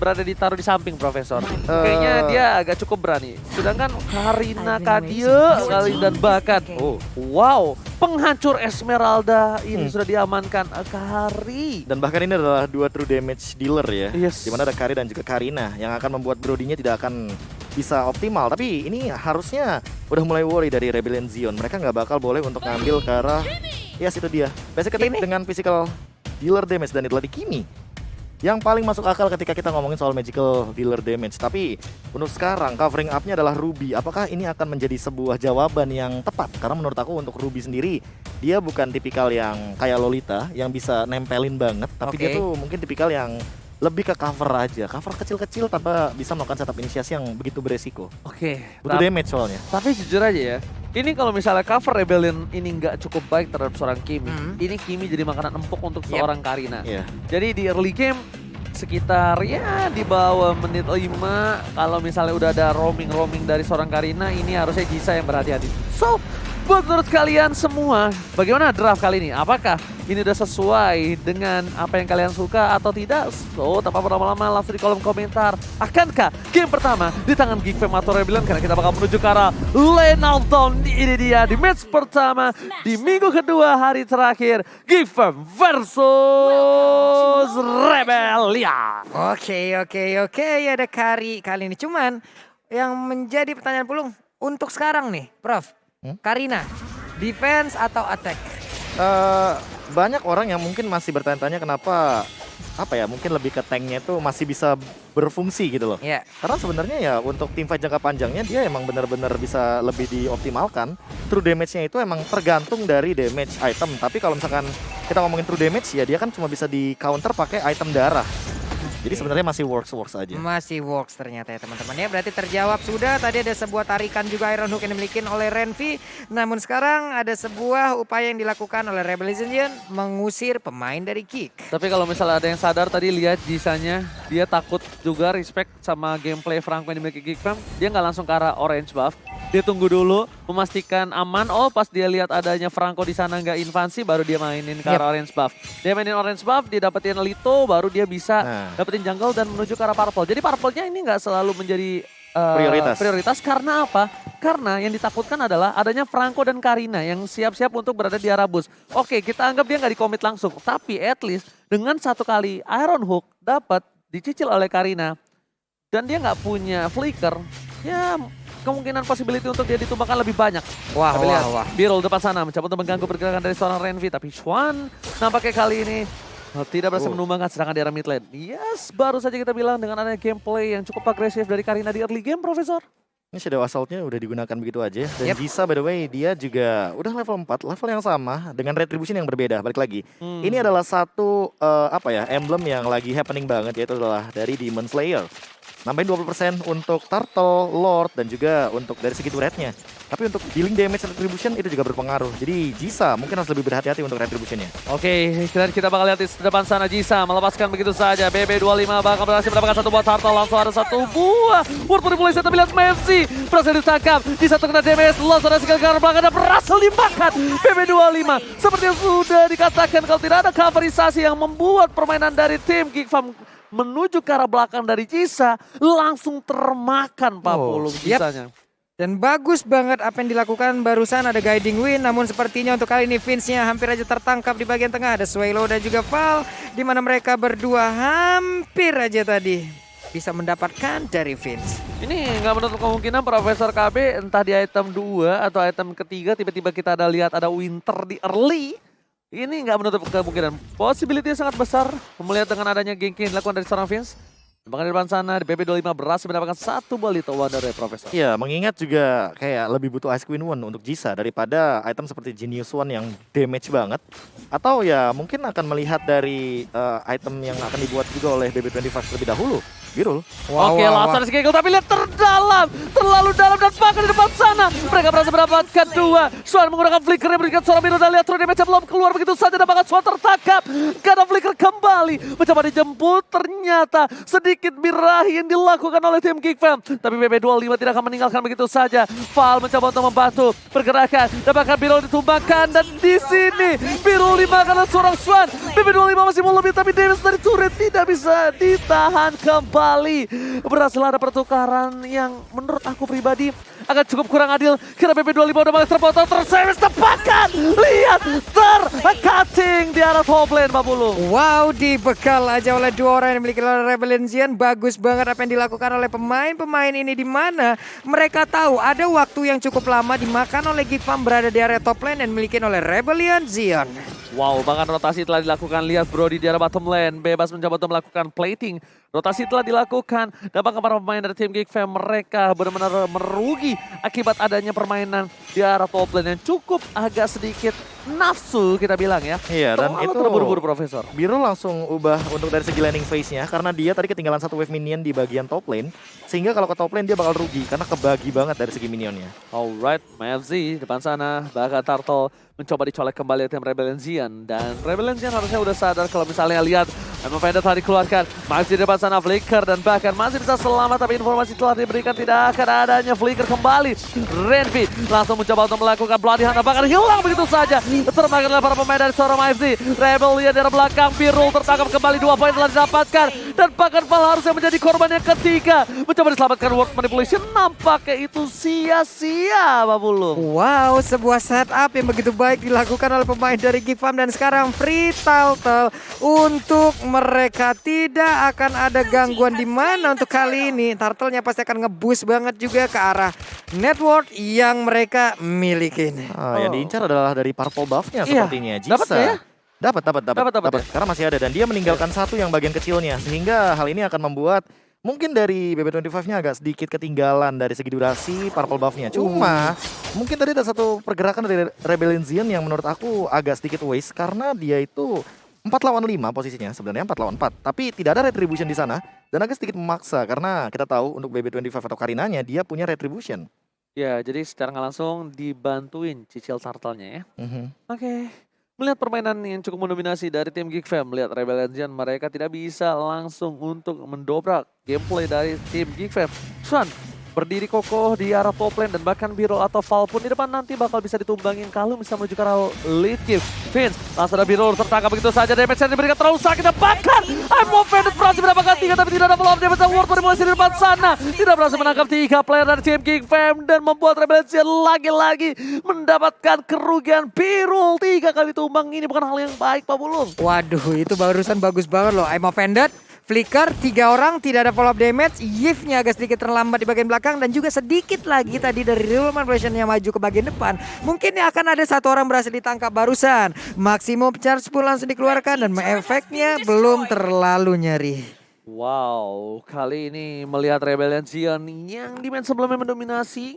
berada ditaruh di samping Profesor. Kayaknya dia agak cukup berani. Sedangkan Karina, Kadia, kali dan bahkan wow, penghancur Esmeralda ini sudah diamankan Kari. Dan bahkan ini adalah dua true damage dealer ya. Yes. Dimana ada Kari dan juga Karina yang akan membuat Brodinya tidak akan bisa optimal. Tapi ini harusnya udah mulai worry dari Rebellion Zion. Mereka nggak bakal boleh untuk ngambil ke arah, yes itu dia. Basic attack dengan physical dealer damage dan itu di Kimi. Yang paling masuk akal ketika kita ngomongin soal magical dealer damage. Tapi untuk sekarang covering up-nya adalah Ruby. Apakah ini akan menjadi sebuah jawaban yang tepat? Karena menurut aku untuk Ruby sendiri, dia bukan tipikal yang kayak Lolita yang bisa nempelin banget. Tapi dia tuh mungkin tipikal yang lebih ke cover aja. Cover kecil-kecil tanpa bisa melakukan setup inisiasi yang begitu beresiko. Butuh damage soalnya. Tapi jujur aja ya, ini kalau misalnya cover Rebellion ini nggak cukup baik terhadap seorang Kimi, ini Kimi jadi makanan empuk untuk seorang Karina. Jadi di early game sekitar ya di bawah menit 5, kalau misalnya udah ada roaming dari seorang Karina, ini harusnya Jisa yang berhati-hati. So, buat menurut kalian semua, bagaimana draft kali ini? Apakah ini udah sesuai dengan apa yang kalian suka atau tidak? So, tanpa berlama-lama langsung di kolom komentar. Akankah game pertama di tangan Geek Fam atau Rebellion? Karena kita bakal menuju ke arah lane down. Ini dia di match pertama di minggu kedua hari terakhir. Geek Fam versus Rebellion. Oke, ada Kari kali ini. Cuman yang menjadi pertanyaan Pulung untuk sekarang nih, Prof. Karina, defense atau attack? Banyak orang yang mungkin masih bertanya-tanya kenapa mungkin lebih ke tanknya itu masih bisa berfungsi gitu loh. Karena sebenarnya ya untuk teamfight jangka panjangnya dia emang benar-benar bisa lebih dioptimalkan. True damage-nya itu emang tergantung dari damage item. Tapi kalau misalkan kita ngomongin true damage ya dia kan cuma bisa di counter pakai item darah. Jadi sebenarnya masih works aja. Masih works ternyata ya teman-teman ya. Berarti terjawab sudah. Tadi ada sebuah tarikan juga Iron Hook yang dimiliki oleh Renvi. Namun sekarang ada sebuah upaya yang dilakukan oleh Rebellion mengusir pemain dari Kick. Tapi kalau misalnya ada yang sadar tadi lihat Jisanya, dia takut juga respect sama gameplay Franco yang dimiliki Geek Fam. Dia nggak langsung ke arah orange buff. Dia tunggu dulu, memastikan aman. Oh, pas dia lihat adanya Franco di sana nggak invasi, baru dia mainin ke arah orange buff. Dia mainin orange buff, dia dapetin Lito, baru dia bisa dapetin jungle dan menuju ke arah purple. Jadi purple-nya ini nggak selalu menjadi prioritas. Karena apa? Karena yang ditakutkan adalah adanya Franco dan Karina yang siap-siap untuk berada di arah bus. Oke, kita anggap dia nggak di-commit langsung. Tapi at least dengan satu kali Iron Hook dapat dicicil oleh Karina dan dia nggak punya flicker, ya kemungkinan possibility untuk dia ditumbangkan lebih banyak. Wah. Birol depan sana mencoba untuk mengganggu pergerakan dari seorang Renvi. Tapi Xuan nampaknya kali ini tidak berhasil menumbangkan serangan di arah mid lane. Yes, baru saja kita bilang dengan adanya gameplay yang cukup agresif dari Karina di early game, Profesor. Ini Shadow Assault-nya udah digunakan begitu aja. Dan Jisa by the way dia juga udah level 4, level yang sama dengan Retribution yang berbeda. Balik lagi. Ini adalah satu emblem yang lagi happening banget, yaitu adalah dari Demon Slayer. Nambahin 20% untuk Turtle, Lord, dan juga untuk dari segi turretnya. Tapi untuk dealing damage Retribution itu juga berpengaruh. Jadi Jisa mungkin harus lebih berhati-hati untuk Retribution-nya. Oke, dan kita bakal lihat di depan sana Jisa melepaskan begitu saja. BB25 bakal berhasil mendapatkan satu buah Turtle. Langsung ada satu buah Word Manipulation, tapi lihat Messi berhasil ditangkap. Jisa terkena damage, Lost ada skill ke arah belakang dan berhasil dimakan. BB25 seperti yang sudah dikatakan, kalau tidak ada coverisasi yang membuat permainan dari tim Geek Fam menuju ke arah belakang dari Jisa, langsung termakan Pak Pulung Jisanya. Dan bagus banget apa yang dilakukan barusan, ada guiding win. Namun sepertinya untuk kali ini Vince-nya hampir aja tertangkap di bagian tengah. Ada Swallow dan juga Val, di mana mereka berdua hampir aja tadi bisa mendapatkan dari Vince. Ini nggak menutup kemungkinan Profesor KB entah di item 2 atau item ketiga tiba-tiba kita lihat ada Winter di early. Ini nggak menutup kemungkinan. Possibility sangat besar melihat dengan adanya ganking yang dilakukan dari seorang Vince. Bahkan di depan sana di BB25 berhasil mendapatkan satu buah Little Wonder dari Profesor. Iya, mengingat juga kayak lebih butuh Ice Queen One untuk Jisa daripada item seperti Genius One yang damage banget. Atau ya mungkin akan melihat dari item yang akan dibuat juga oleh BB25 terlebih dahulu. Birul. Oke, langsung ada Skegel, tapi lihat terlalu dalam dan bahkan di depan sana mereka berhasil mendapatkan dua. Swan menggunakan flicker yang berikan seorang Birul dan lihat true damage belum keluar begitu saja dan bahkan Swan tertangkap. Karena flicker kembali mencoba dijemput, ternyata sedikit birahi yang dilakukan oleh tim Geek Fam. Tapi BB25 tidak akan meninggalkan begitu saja. Val mencoba untuk membantu pergerakan dan bahkan Birul ditumbangkan dan di sini Birul dimakan oleh seorang Swan. BB25 masih mau lebih tapi damage dari turret tidak bisa ditahan kembali kembali. Berhasil ada pertukaran yang menurut aku pribadi agak cukup kurang adil. Kira BB25 udah mulai terpotong, terservis, tepatkan. Lihat, tercutting di arah top lane, Pak Bulu. Wow, dibekal aja oleh dua orang yang dimiliki oleh Rebellion Zion. Bagus banget apa yang dilakukan oleh pemain-pemain ini, di mana mereka tahu ada waktu yang cukup lama dimakan oleh Geekfam berada di area top lane dan dimiliki oleh Rebellion Zion. Wow, bahkan rotasi telah dilakukan. Lihat Brody di arah bottom lane, bebas mencoba untuk melakukan plating. Rotasi telah dilakukan. Dan bahkan para pemain dari tim Geekfam, mereka benar-benar merugi akibat adanya permainan di arah top lane yang cukup agak sedikit nafsu kita bilang ya. Iya, dan Terlalu itu terburu-buru Profesor. Biru langsung ubah untuk dari segi landing phase-nya karena dia tadi ketinggalan satu wave minion di bagian top lane. Sehingga kalau ke top lane dia bakal rugi karena kebagi banget dari segi minionnya. Alright, MFZ depan sana, bahkan Turtle mencoba dicolek kembali tim Rebellion Zion. Dan Rebellion Zion harusnya udah sadar kalau misalnya lihat Emma Panda telah dikeluarkan. Masih di depan sana Flicker dan bahkan masih bisa selamat, tapi informasi telah diberikan tidak akan adanya Flicker kembali. Renvi langsung mencoba untuk melakukan Bloody Hunt, bahkan hilang begitu saja. Termakan oleh para pemain dari Soroma FC. Rebellion dari belakang, Birul tertangkap kembali, 2 poin telah didapatkan. Dan bahkan Val harusnya menjadi korban yang ketiga. Mencoba diselamatkan Word Manipulation, nampaknya itu sia-sia, Pak Bulu. Wow, sebuah setup yang begitu baik dilakukan oleh pemain dari Geekfam, dan sekarang free Turtle untuk mereka. Tidak akan ada gangguan di mana untuk kali ini. Turtle-nya pasti akan nge-boost banget juga ke arah network yang mereka miliki. Yang diincar adalah dari purple buff-nya Iya. sepertinya. Dapat nggak ya? Dapat. Dapat ya? Karena masih ada dan dia meninggalkan satu yang bagian kecilnya. Sehingga hal ini akan membuat mungkin dari BB25-nya agak sedikit ketinggalan dari segi durasi purple buff-nya. Cuma mungkin tadi ada satu pergerakan dari Rebellion Zion yang menurut aku agak sedikit waste karena dia itu 4 lawan 5 posisinya, sebenarnya 4 lawan 4. Tapi tidak ada retribution di sana dan agak sedikit memaksa karena kita tahu untuk BB25 atau Karinanya dia punya retribution. Ya, jadi secara nggak langsung dibantuin cicil Turtle-nya ya. Oke. Melihat permainan yang cukup mendominasi dari tim Geekfam, melihat Rebellion Zion, mereka tidak bisa langsung untuk mendobrak gameplay dari tim Geekfam. Swan berdiri kokoh di arah top lane dan bahkan Birol atau Val pun di depan nanti bakal bisa ditumbangin kalau bisa menuju ke arah lead game. Vince, langsung ada Birol tertangkap begitu saja, damage yang diberikan terlalu sakit dan bahkan I'm offended berhasil mendapatkan 3 tapi tidak ada follow up damage yang Ward mulai di depan sana. Tidak berhasil menangkap 3 player dari tim Geekfam dan membuat Rebellion Zion lagi-lagi mendapatkan kerugian. Birol 3 kali tumbang, ini bukan hal yang baik Pak Bulung. Waduh, itu barusan bagus banget loh. I'm offended. Flicker 3 orang, tidak ada follow up damage. Yif-nya agak sedikit terlambat di bagian belakang dan juga sedikit lagi tadi dari Real Manipulation yang maju ke bagian depan. Mungkin akan ada 1 orang berhasil ditangkap barusan. Maximum charge pun langsung dikeluarkan dan efeknya belum terlalu nyeri. Wow, kali ini melihat Rebellion Zion yang di main sebelumnya mendominasi.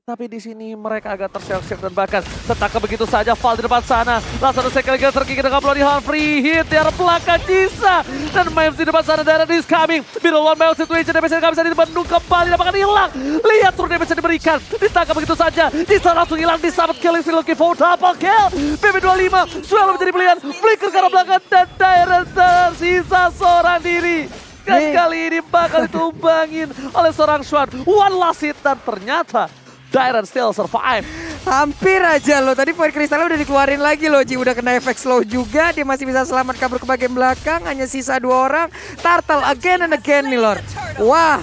Tapi di sini mereka agak terseok-seok dan bahkan tertangkap begitu saja. Val di depan sana. Langsung ada sekali lagi tergigit dengan Bloody Hunt. Free hit di arah belakang Jisa. Dan Mimes di depan sana. Darren is coming. Middle one mile situation. Damage yang gak bisa dibendung kembali. Dapatkan hilang. Lihat turun damage yang diberikan. Ditangkap begitu saja. Jisa langsung hilang. Disabet killing. Still looking for double kill. BB25 selalu menjadi pilihan. Flicker ke arah belakang. Dan Darren tersisa seorang diri. Dan kali ini bakal ditumbangin oleh seorang Swan. One last hit dan ternyata Darren still survive. Hampir aja loh, tadi poin kristalnya udah dikeluarin lagi loh Ji. Udah kena efek slow juga, dia masih bisa selamat kabur ke bagian belakang. Hanya sisa 2 orang. Turtle again and again nih Lord. Wah,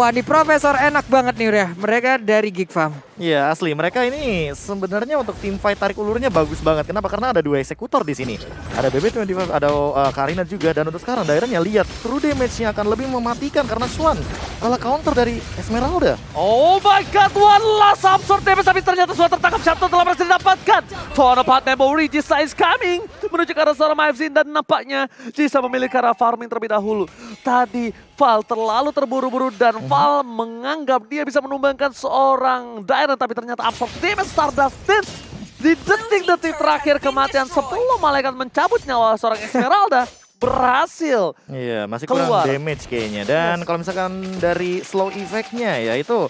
nih Profesor enak banget nih udah. Mereka dari Geekfam. Iya asli, mereka ini sebenarnya untuk tim fight tarik ulurnya bagus banget. Kenapa? Karena ada 2 eksekutor di sini. Ada BB25, ada Karina juga. Dan untuk sekarang Darren-nya lihat true damage-nya akan lebih mematikan karena Swan kalah counter dari Esmeralda. Oh my god, one last absurd damage, tapi ternyata Swan tertangkap. Satu telah berhasil didapatkan. Torn apart memory, Jisa is coming menuju ke arah seorang Mavzin dan nampaknya Jisa memilih ke arah farming terlebih dahulu. Tadi Val terlalu terburu-buru dan Val menganggap dia bisa menumbangkan seorang Darren, tapi ternyata absurd damage Stardust Dance di detik-detik terakhir kematian sebelum malaikat mencabut nyawa seorang Esmeralda berhasil. Iya, masih kurang keluar damage kayaknya. Dan kalau misalkan dari slow effect-nya ya itu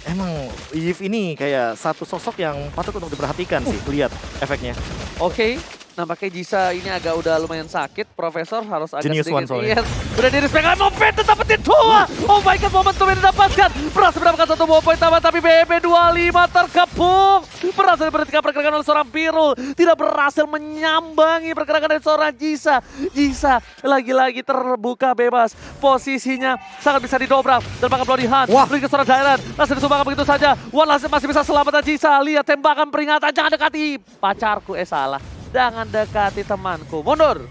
emang Yves ini kayak satu sosok yang patut untuk diperhatikan sih, lihat efeknya. Oke, Nampaknya Jisa ini agak udah lumayan sakit. Profesor harus agak Genius one sedikit. soalnya. Yes. Udah di respect. Movement tetap dapetin 2. Oh my god, momentum yang didapatkan. Berhasil mendapatkan 1 buah poin tambah. Tapi BB25 terkepung. Berhasil diberhentikan pergerakan oleh seorang Pirul. Tidak berhasil menyambangi pergerakan dari seorang Jisa. Jisa lagi-lagi terbuka bebas. Posisinya sangat bisa didobrak. Dan bakal pelodihan. Wah. Beli ke seorang Dailan. Langsung disumbangkan begitu saja. Wan masih bisa selamatkan Jisa. Lihat tembakan peringatan. Jangan dekati pacarku. Salah. Jangan dekati temanku. Mundur.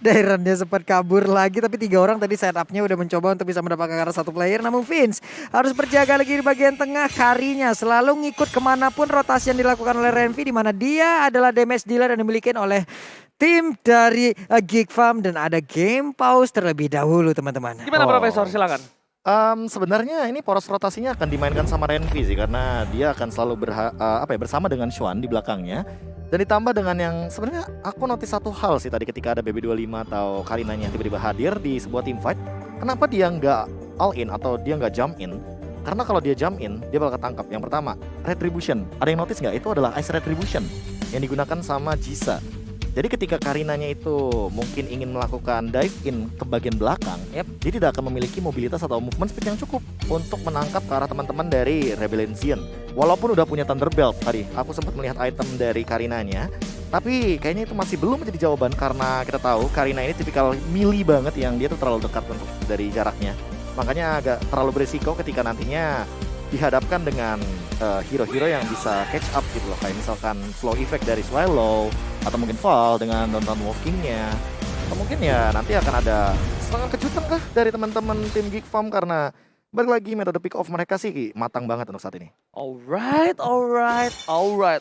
Dairan dia sempat kabur lagi, tapi 3 orang tadi setupnya udah mencoba untuk bisa mendapatkan arah 1 player. Namun Vince harus berjaga lagi di bagian tengah. Karinya selalu ngikut kemanapun rotasi yang dilakukan oleh Renvi, di mana dia adalah damage dealer yang dimiliki oleh tim dari Geek Farm. Dan ada game pause terlebih dahulu teman-teman. Gimana Oh. Profesor? Silakan. Sebenarnya ini poros rotasinya akan dimainkan sama Renvi sih, karena dia akan selalu bersama dengan Xuan di belakangnya. Dan ditambah dengan yang sebenarnya aku notice satu hal sih tadi ketika ada BB25 atau Karinanya tiba-tiba hadir di sebuah team fight. Kenapa dia nggak all in atau dia nggak jump in? Karena kalau dia jump in, dia bakal ketangkap. Yang pertama, Retribution. Ada yang notice nggak? Itu adalah Ice Retribution yang digunakan sama Jisa. Jadi ketika Karinanya itu mungkin ingin melakukan dive in ke bagian belakang, dia tidak akan memiliki mobilitas atau movement speed yang cukup untuk menangkap ke arah teman-teman dari Rebellion Zion. Walaupun udah punya Thunderbelt tadi, aku sempat melihat item dari Karinanya, tapi kayaknya itu masih belum menjadi jawaban karena kita tahu Karina ini tipikal melee banget yang dia tuh terlalu dekat untuk dari jaraknya. Makanya agak terlalu berisiko ketika nantinya dihadapkan dengan hero-hero yang bisa catch up gitu loh, kayak misalkan flow effect dari Swallow atau mungkin Fall dengan downtown walkingnya, atau mungkin ya nanti akan ada serangan kejutan kah dari teman-teman tim Geek Farm, karena balik lagi metode pick off mereka sih matang banget untuk saat ini. Alright.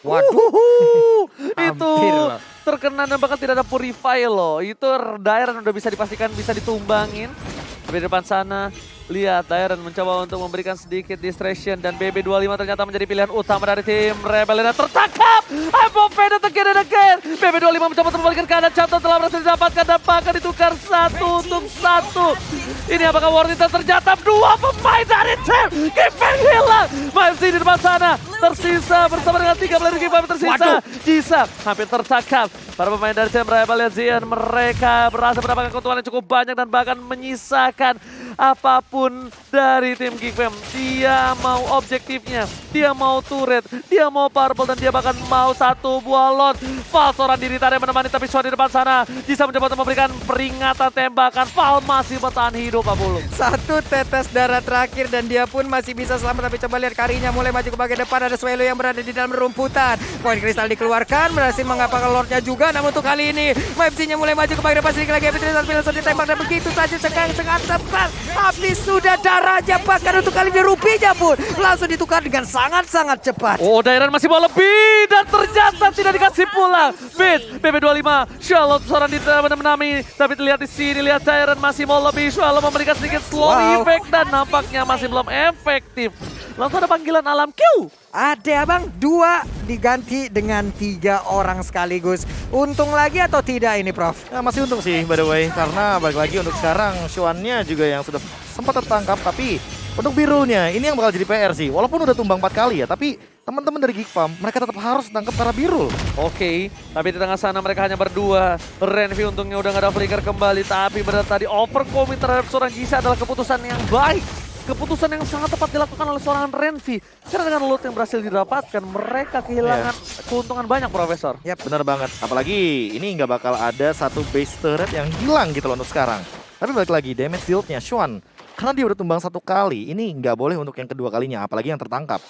Waduh. Itu Hampir loh. terkena dan bahkan tidak ada purify loh. Itu Dairan udah bisa dipastikan bisa ditumbangin. Tapi di depan sana, lihat Dairan mencoba untuk memberikan sedikit distraction. Dan BB25 ternyata menjadi pilihan utama dari tim Rebellion. Tertangkap! I'm offended again and again. BB25 mencoba untuk membalikan keadaan. Chapter telah berhasil didapatkan dan bahkan ditukar 1 untuk 1. Ini apakah worth it? Ternyata 2 pemain dari tim Gifeng hilang. Masih di depan sana, tersisa bersama dengan 3 player Gifeng tersisa. Jisa hampir tertangkap. Para pemain dari tim Rebellion Zion, mereka berhasil mendapatkan keuntungan yang cukup banyak dan bahkan menyisakan apapun dari tim Geekfam. Dia mau objektifnya, dia mau turret, dia mau purple, dan dia bahkan mau 1 buah lot. Val seorang diri tadi menemani, tapi Xuan di depan sana bisa mencoba untuk memberikan peringatan tembakan. Val masih bertahan hidup, Apollo. 1 tetes darah terakhir dan dia pun masih bisa selamat. Tapi coba lihat Karinya mulai maju ke bagian depan. Ada Swallow yang berada di dalam rumputan. Koin kristal dikeluarkan, berhasil mengapakkan Lordnya juga. Namun untuk kali ini MFC-nya mulai maju ke bagian depan. Sedikit lagi Epitrisan langsung ditembak dan begitu saja sangat tepat. Habis sudah darahnya, bahkan untuk kali ini rupiahnya pun langsung ditukar dengan sangat-sangat cepat. Oh, Dairan masih mau lebih dan ternyata tidak dikasih pulang. Beat BB25, Charlotte seorang di menami, tapi terlihat di sini, lihat Dairan masih mau lebih. Charlotte memberikan sedikit slow effect dan nampaknya masih belum efektif. Langsung ada panggilan alam Q. Ada abang, 2 diganti dengan 3 orang sekaligus. Untung lagi atau tidak ini Prof? Nah, masih untung sih by the way, karena balik lagi untuk sekarang Xuan-nya juga yang sudah sempat tertangkap, tapi untuk Birulnya ini yang bakal jadi PR sih. Walaupun udah tumbang 4 kali ya, tapi teman-teman dari Geek Farm mereka tetap harus tangkap para Birul. Oke, tapi di tengah sana mereka hanya berdua. Renvi untungnya udah gak ada flicker kembali, tapi benar tadi overcommit terhadap seorang Jisa adalah keputusan yang baik. Keputusan yang sangat tepat dilakukan oleh seorang Renvi. Karena dengan loot yang berhasil didapatkan, mereka kehilangan keuntungan banyak, Profesor. Yap. Benar banget, apalagi ini nggak bakal ada 1 base turret yang hilang gitu loh untuk sekarang. Tapi balik lagi, damage deal-nya Xuan, karena dia udah tumbang 1 kali, ini nggak boleh untuk yang kedua kalinya, apalagi yang tertangkap.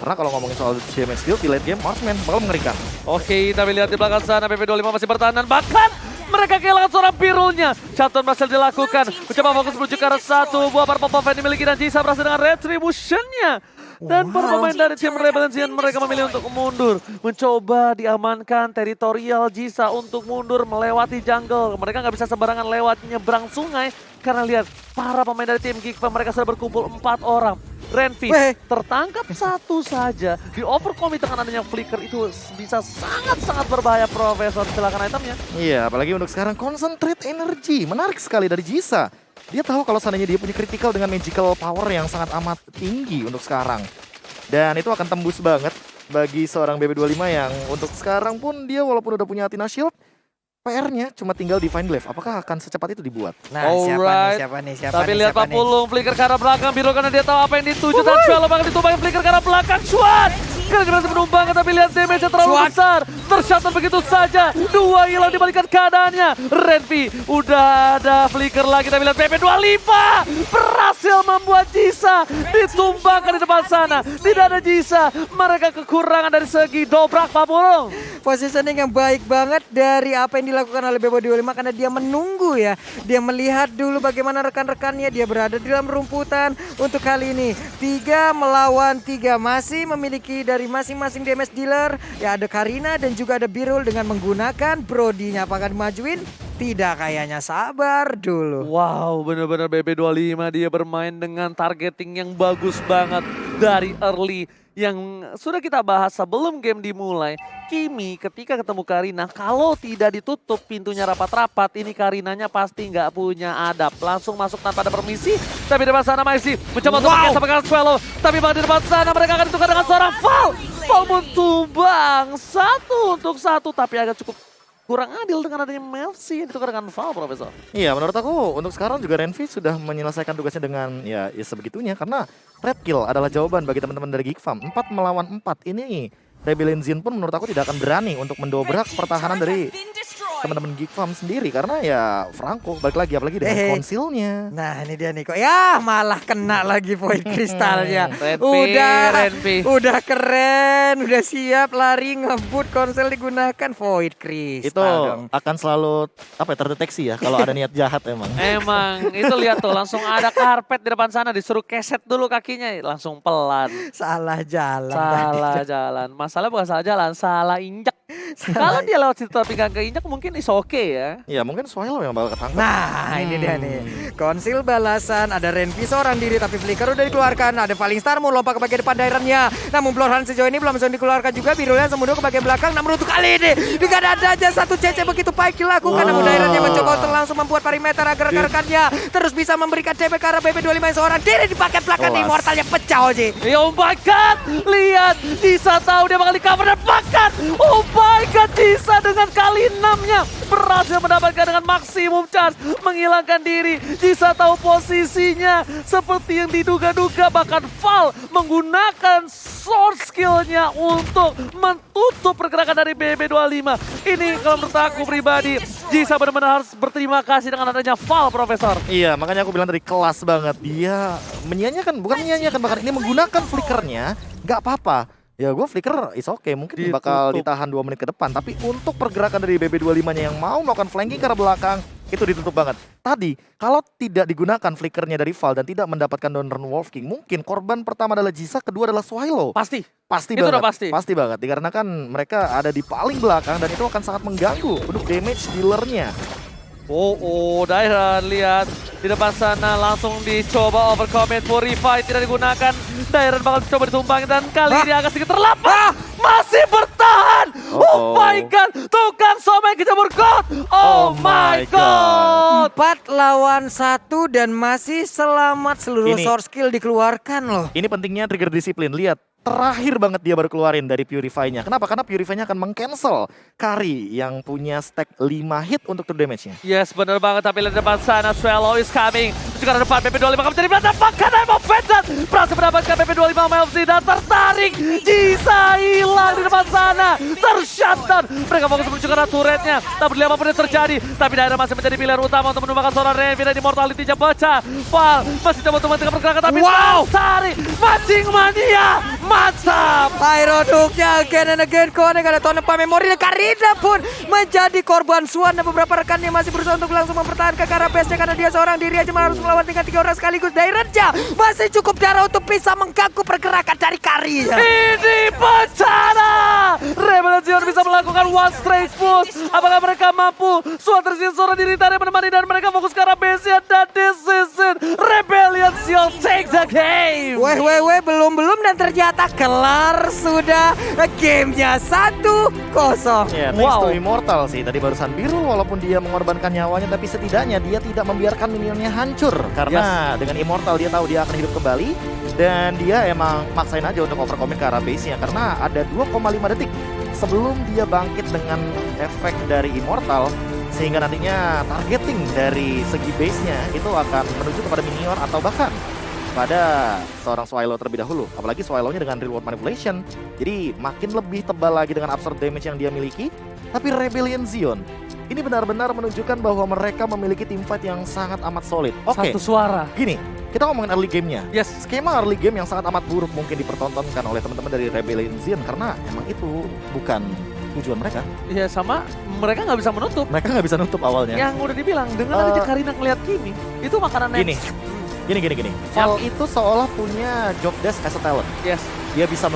Karena kalau ngomongin soal damage deal di late game, Marksman bakal mengerikan. Oke, tapi lihat di belakang sana, PP25 masih bertahan dan bahkan mereka kehilangan seorang Pirulnya. Shutdown berhasil dilakukan, mencoba fokus menuju ke arah 1 buah purple buff yang dimiliki dan Jisa berhasil dengan retribution-nya. Dan para pemain dari tim Rebellion Zion mereka memilih untuk mundur. Mencoba diamankan teritorial Jisa untuk mundur melewati jungle. Mereka nggak bisa sembarangan lewat nyebrang sungai. Karena lihat, para pemain dari tim Geek Farm mereka sudah berkumpul 4 orang. Renvi tertangkap 1 saja. Di overcommit dengan adanya flicker itu bisa sangat-sangat berbahaya, Profesor. Silakan itemnya. Iya, apalagi untuk sekarang concentrate energy. Menarik sekali dari Jisa. Dia tahu kalau seandainya dia punya critical dengan magical power yang sangat amat tinggi untuk sekarang. Dan itu akan tembus banget bagi seorang BB25 yang untuk sekarang pun dia walaupun udah punya Athena Shield, PR-nya cuma tinggal Divine Glaive. Apakah akan secepat itu dibuat? Nah, Alright. siapa nih? Tapi lihat Pak Pulung, flicker ke arah belakang, Biru karena dia tahu apa yang dituju, dan Swallow bakal ditumbangin flicker ke arah belakang, Shuan! Kali berhasil menumbangkan, tapi lihat damage-nya terlalu besar, tershutdown begitu saja, 2 hilang dibalikan keadaannya, Renvi udah ada flicker lagi, tapi lihat PP25 berhasil membuat Jisa ditumbangkan di depan sana, tidak ada Jisa, mereka kekurangan dari segi dobrak Pak Pulung. Positioning yang baik banget dari apa yang dilakukan oleh Bebo25 karena dia menunggu ya. Dia melihat dulu bagaimana rekan-rekannya, dia berada di dalam rumputan untuk kali ini. 3 melawan 3 masih memiliki dari masing-masing damage dealer. Ya ada Karina dan juga ada Birul dengan menggunakan Brody-nya. Apakah dimajuin? Tidak, kayaknya sabar dulu. Wow, benar-benar BB25 dia bermain dengan targeting yang bagus banget dari early. Yang sudah kita bahas sebelum game dimulai, Kimi ketika ketemu Karina, kalau tidak ditutup pintunya rapat-rapat, ini Karinanya pasti nggak punya adab. Langsung masuk tanpa ada permisi, tapi di depan sana masih mencoba untuk sampai ke Swallow. Tapi di depan sana mereka akan ditukar dengan seorang Val. Val pun tumbang 1-1, tapi agak cukup kurang adil dengan adanya Melsi yang ditukar dengan Val, Profesor. Iya, menurut aku untuk sekarang juga Renvi sudah menyelesaikan tugasnya dengan ya sebegitunya. Karena red kill adalah jawaban bagi teman-teman dari Geek Farm. 4 melawan 4 ini Rebellion Zion pun menurut aku tidak akan berani untuk mendobrak pertahanan dari teman-teman Geek Farm sendiri. Karena ya Franco balik lagi, apalagi dengan konsilnya. Nah ini dia nih kok, ya malah kena lagi Void Kristalnya. Renvi. Udah keren, udah siap lari ngebut, konsel digunakan Void Kristal. Itu dong. akan selalu terdeteksi ya kalau ada niat jahat emang. Emang, itu lihat tuh langsung ada karpet di depan sana, disuruh keset dulu kakinya, langsung pelan. Salah jalan. Salah jalan. Masalah bukan salah jalan, salah injak. Kalau dia lewat situ tapi gak keinjak mungkin is okay ya. Iya, mungkin Swallow yang bakal ketangkap. Nah ini dia nih, konsil balasan, ada Renvi seorang diri tapi flicker udah dikeluarkan, ada Falling Star mau lompat ke bagian depan daerahnya. Namun Bloodhound sejauh ini belum bisa dikeluarkan juga, Birulnya semudah ke bagian belakang, namun untuk kali ini juga ada aja satu CC begitu baik dilakukan. Namun daerahnya mencoba untuk langsung membuat perimeter agar rekan-rekannya terus bisa memberikan CP ke arah BB25 seorang diri di bagian belakang. Immortalnya pecah Oji. Oh my god, lihat Jisa tahu dia bakal di cover dan bahkan oh my god, Jisa dengan kali 6-nya berhasil mendapatkan dengan maksimum charge, menghilangkan diri. Jisa tahu posisinya seperti yang diduga-duga, bahkan Val menggunakan sword skill-nya untuk menutup pergerakan dari BB25. Ini kalau menurut aku pribadi, Jisa benar-benar harus berterima kasih dengan adanya Val, Profesor. Iya, makanya aku bilang tadi kelas banget. Dia menyanyiakan, bukan menyanyiakan, bahkan ini menggunakan flickernya, nggak apa-apa. Ya gue flicker is okay, mungkin bakal ditahan 2 menit ke depan. Tapi untuk pergerakan dari BB25-nya yang mau melakukan flanking ke arah belakang, itu ditutup banget. Tadi, kalau tidak digunakan flickernya dari Val dan tidak mendapatkan Donner Wolf King, mungkin korban pertama adalah Jisa, kedua adalah Swallow. Pasti Pasti itu banget. udah pasti. Pasti banget, dikarenakan mereka ada di paling belakang dan itu akan sangat mengganggu untuk damage dealernya. Dairon lihat di depan sana langsung dicoba overcommit, Purify tidak digunakan. Dairon bakal coba ditumbangin dan kali ini agak sedikit terlambat. Masih bertahan. Oh my god, tukang somai kejamur god. Oh my god. 4 lawan 1 dan masih selamat, seluruh sword skill dikeluarkan loh. Ini pentingnya trigger disiplin, lihat. Terakhir banget dia baru keluarin dari Purify-nya. Kenapa? Karena Purify-nya akan meng-cancel Kari yang punya stack 5 hit untuk true damage-nya. Yes, bener banget. Tapi lihat depan sana, Swallow is coming. Juga depan BP25 akan menjadi berantakan. Emang Vengeance berhasil mendapatkan BP25 MLC dan tertarik. Jisa hilang di depan sana. Tershutdown. Mereka fokus menuju ke turretnya. Tak peduli apapun yang terjadi. Tapi daerah masih menjadi pilihan utama untuk menumbangkan seorang Renvi dan immortality-nya pecah. Val masih coba untuk menghentikan pergerakan tapi tertarik. Mancing mania. Mantap! Pyroduknya again and again connect, ada Tonpa Memori dan Karina pun menjadi korban Swan dan beberapa rekannya masih berusaha untuk langsung mempertahankan ke arah base-nya karena dia seorang diri aja harus melawan dengan 3 orang sekaligus. Dairenja masih cukup darah untuk bisa mengganggu pergerakan dari Kari. Ini bencana! Rebellion Zion bisa melakukan one straight push. Apakah mereka mampu? Swan tersisa seorang diri tadi menemani dan mereka fokus ke arah base-nya dan this is it. Rebellion Zion take the game! Weh, belum dan ternyata kelar sudah gamenya 1-0. Ya, thanks to Immortal sih. Tadi barusan biru walaupun dia mengorbankan nyawanya, tapi setidaknya dia tidak membiarkan minionnya hancur. Karena dengan Immortal dia tahu dia akan hidup kembali. Dan dia emang maksain aja untuk overcommit ke arah base-nya. Karena ada 2,5 detik sebelum dia bangkit dengan efek dari Immortal. Sehingga nantinya targeting dari segi base-nya itu akan menuju kepada Minior atau bahkan pada seorang Swallow terlebih dahulu. Apalagi Swallow-nya dengan Reward Manipulation. Jadi makin lebih tebal lagi dengan absorb damage yang dia miliki. Tapi Rebellion Zion ini benar-benar menunjukkan bahwa mereka memiliki team fight yang sangat amat solid. Oke, Satu suara. gini, kita ngomongin early game-nya. Yes. Skema early game yang sangat amat buruk mungkin dipertontonkan oleh teman-teman dari Rebellion Zion karena emang itu bukan tujuan mereka. Iya, sama mereka nggak bisa menutup. Mereka nggak bisa nutup awalnya. Yang udah dibilang, dengan aja Karina ngeliat Kimi, itu makanan Gini. next. Gini. Val itu seolah punya job desk as a talent. Yes. Dia bisa